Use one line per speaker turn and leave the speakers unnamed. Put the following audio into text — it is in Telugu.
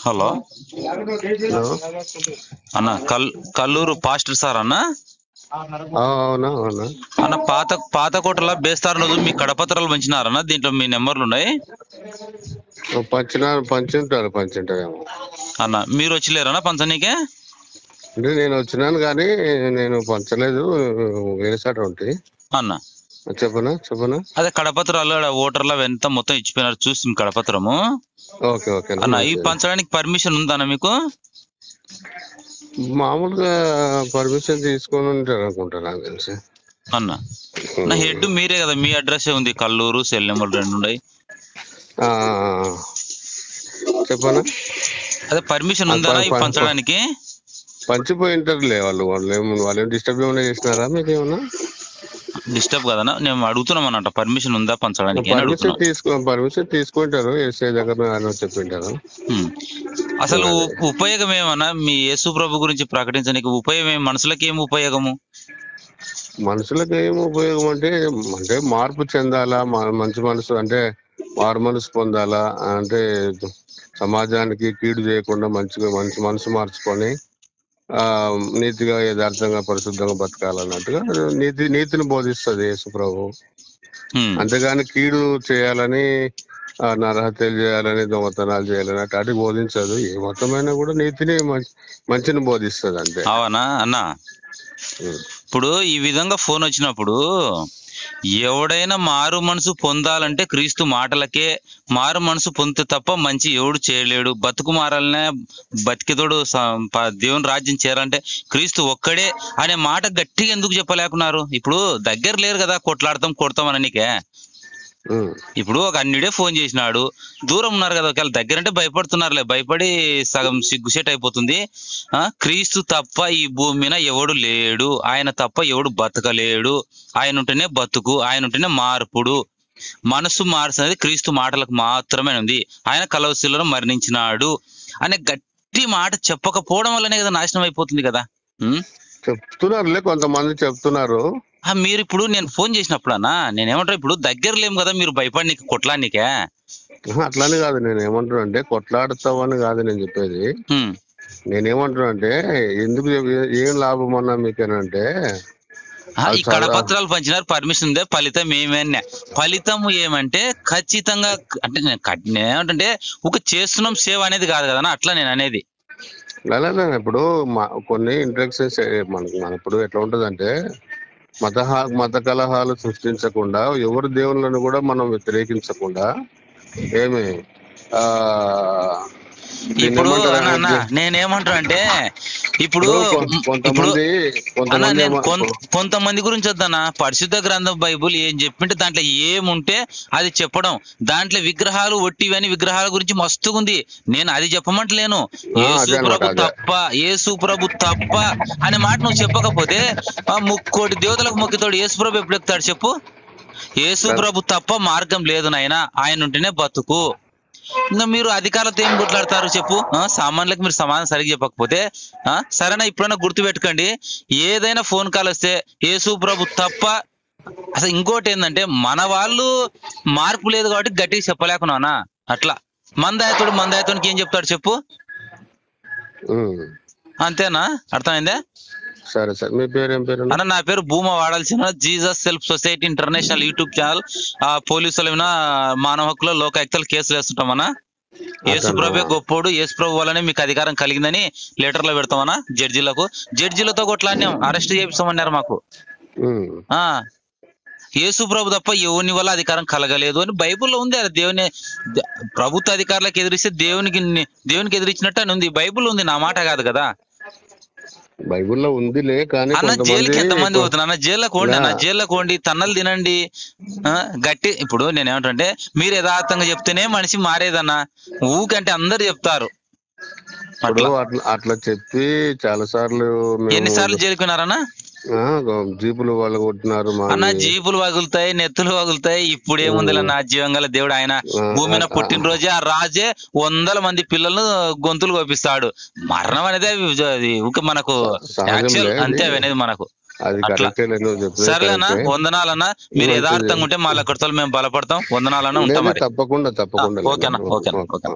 Hello
hello.
అన్న, కల్లూరు పాస్టర్ సార్ అన్న.
అవునా అవునా.
అన్న, పాతకోటలో బేస్తారు రోజు మీ కడపత్రాలు పంచినారన్న, దీంట్లో మీ నెంబర్లు ఉన్నాయి
పంచుంటారేమో.
అన్న. మీరు వచ్చిలేరన్నా పంచనీకే?
అంటే నేను వచ్చినాను కానీ నేను పంచలేదు, వేరే సాట ఉంటాయి
అన్న.
చెప్పనా.
అదే కడపత్రాలు ఓటర్ల ఎంత మొత్తం ఇచ్చిపోయినారు చూసి కడపత్రము
ఓకే ఓకే
అన్న. ఈ పంచడానికి పర్మిషన్ ఉందన్న మీకు?
మామూలుగా పర్మిషన్ తీసుకొని ఉంటారు అనుకుంటా నాకు తెలిసి
అన్న. నా హెడ్ మీరే కదా, మీ అడ్రస్ ఉంది, కల్లూరు, సెల్ నెంబర్ 2 ఉన్నాయి.
చెప్పనా.
అదే పర్మిషన్ ఉందా ఈ పంచడానికి?
పంచిపోయి ఉంటారులే వాళ్ళు డిస్టర్బ్ ఏమైనా చేసినారా మీకు? ఏమన్నా
డిస్టర్బ్ కదన్నా, నేను అడుగుతున్నాం అన్నట్టు, పర్మిషన్ ఉందా పంచడానికి అని అడుగుతున్నాం.
పర్మిషన్ తీసుకుంటారు, ఎస్ఐ దగ్గర చెప్పింటారు.
అసలు ఉపయోగం ఏమన్నా మీ యేసు ప్రభు గురించి ప్రకటించడానికి? ఉపయోగం ఏమి? మనుషులకి ఏం ఉపయోగము?
మనుషులకు ఏం ఉపయోగం అంటే మార్పు చెందాలా, మంచి మనసు అంటే మారు మనసు పొందాలా, అంటే సమాజానికి కీడు చేయకుండా మంచి మనసు మార్చుకొని నీతిగా, యథార్థంగా, పరిశుద్ధంగా బతకాలన్నట్టుగా నీతిని బోధిస్తుంది యేసు ప్రభు. అంతేగాని కీడు చేయాలని, నరహత్యలు చేయాలని, దొంగతనాలు చేయాలని అటు బోధించదు. ఏ మొత్తమైనా కూడా నీతిని, మంచిని బోధిస్తుంది అంతే.
అవునా అన్న. ఇప్పుడు ఈ విధంగా ఫోన్ వచ్చినప్పుడు ఎవడైనా మారు మనసు పొందాలంటే క్రీస్తు మాటలకే మారు మనసు పొందితే తప్ప మంచి ఎవడు చేయలేడు. బతుకు మారాలనే, బతికితోడు దేవుని రాజ్యం చేరాలంటే క్రీస్తు ఒక్కడే అనే మాట గట్టిగా ఎందుకు చెప్పలేకున్నారు? ఇప్పుడు దగ్గర లేరు కదా, కొడతాం అననికే. ఇప్పుడు ఒక అన్నిడే ఫోన్ చేసినాడు, దూరం ఉన్నారు కదా, ఒకవేళ దగ్గర అంటే భయపడుతున్నారులే, భయపడి సగం సిగ్గుసేట్ అయిపోతుంది. క్రీస్తు తప్ప ఈ భూమి మీద ఎవడు లేడు, ఆయన తప్ప ఎవడు బతకలేడు, ఆయన ఉంటేనే బతుకు, ఆయన ఉంటేనే మార్పుడు. మనసు మార్చినది క్రీస్తు మాటలకు మాత్రమే ఉంది. ఆయన కలవశిలలో మరణించినాడు అనే గట్టి మాట చెప్పకపోవడం వల్లనే కదా నాశనం అయిపోతుంది కదా.
చెప్తున్నారులే, కొంతమంది చెప్తున్నారు.
మీరు ఇప్పుడు నేను ఫోన్ చేసినప్పుడు అన్నా నేనేమంటారు, ఇప్పుడు దగ్గర లేము కదా, మీరు భయపడి కొట్లానికే.
అట్లానే కాదు, నేను ఏమంటున్నా అంటే కొట్లాడుతావని కాదు నేను చెప్పేది. నేనేమంటున్నా అంటే ఎందుకు ఏం లాభం అన్నా మీకేనంటే,
ఈ కడపత్రాలు పంచినారు, పర్మిషన్ ఉందే, ఫలితం ఏమన్నా? ఫలితం ఏమంటే ఖచ్చితంగా అంటే నేనేమంటే ఒక చేస్తున్నాం సేవ అనేది కాదు కదా అట్లా నేను అనేది.
ఇప్పుడు కొన్ని ఇంట్రక్షన్స్ మన ఇప్పుడు ఎట్లా ఉంటదంటే, మత కలహాలు సృష్టించకుండా, ఎవరి దేవుళ్ళను కూడా మనం వ్యతిరేకించకుండా, ఏమి
ఇప్పుడు నేనేమంటా అంటే ఇప్పుడు కొంతమంది గురించి వద్దన్నా, పరిశుద్ధ గ్రంథం బైబుల్ ఏం చెప్పింటే దాంట్లో ఏముంటే అది చెప్పడం. దాంట్లో విగ్రహాలు ఒట్టివని విగ్రహాల గురించి మస్తుగా ఉంది, నేను అది చెప్పమంటలేను. యేసు ప్రభు తప్ప అనే మాట నువ్వు చెప్పకపోతే ముక్కోటి దేవతలకు మొక్కితోడు యేసు ప్రభు ఎప్పుడు ఎక్కుతాడు చెప్పు? యేసు ప్రభు తప్ప మార్గం లేదు నాయన, ఆయన ఉంటేనే బతుకు. ఇంకా మీరు అధికారులతో ఏం గుట్లాడతారు చెప్పు? సామాన్యులకు మీరు సమాధానం సరిగ్గా చెప్పకపోతే సరేనా? ఇప్పుడైనా గుర్తు పెట్టుకోండి, ఏదైనా ఫోన్ కాల్ వస్తే యేసు ప్రభు తప్ప. అసలు ఇంకోటి ఏంటంటే, మన వాళ్ళు మార్పు లేదు కాబట్టి గట్టిగా చెప్పలేకున్నానా, అట్లా మందాయతోనికి ఏం చెప్తాడు చెప్పు? అంతేనా? అర్థమైందే?
సరే సరే. మీ పేరు ఏం పేరు
అన్న? నా పేరు భూమా వాడాల్సిన Jesus self society international YouTube channel. పోలీసుల మీద మానవ హక్కుల లోకాయుక్తలు కేసులు వేస్తుంటామన్నా. యేసు ప్రభే గొప్పోడు, యేసు ప్రభు వల్లనే మీకు అధికారం కలిగిందని లెటర్లో పెడతామన్నా జడ్జీలకు. జడ్జీలతో కొట్లాడినాం, అరెస్ట్ చేపిస్తామన్నారు మాకు. యేసు ప్రభు తప్ప ఎవరిని వల్ల అధికారం కలగలేదు అని బైబుల్లో ఉంది. అది దేవుని ప్రభుత్వ అధికారులకు ఎదిరిస్తే దేవునికి ఎదిరించినట్టు అని ఉంది, బైబుల్ ఉంది, నా మాట కాదు కదా.
బైబుల్లో ఉందిలే, కానీ
అన్న జైలుకి ఎంతమంది పోతున్నా అన్న? జైల్లోకి పోండి అన్న, జైల్లోకి పోండి, తన్నలు తినండి గట్టి. ఇప్పుడు నేనేమంటే, మీరు యథార్థంగా చెప్తేనే మనిషి మారేదన్నా, ఊకంటే అందరు చెప్తారు.
అట్లా చెప్పి చాలా సార్లు.
ఎన్నిసార్లు జైలుకున్నారన్నా?
జీపులు వాళ్ళు కొట్టినారు
అన్న, జీపులు వగులుతాయి, నెత్తులు వగులుతాయి. ఇప్పుడు ఏముంది నా జీవం గల దేవుడు, ఆయన భూమి మీద పుట్టినరోజే ఆ రాజే 100 మంది పిల్లలను గొంతులు కోపిస్తాడు. మరణం అనేది మనకు యాక్చువల్ అంతే అనేది మనకు. సరేనా? వందనాలన్నా, మీరు యథార్థంగా ఉంటే మా లెక్కతో మేము బలపడతాం. వందనాలన్నా, ఉంటాం.
తప్పకుండా.
ఓకేనా? ఓకేనా? ఓకే.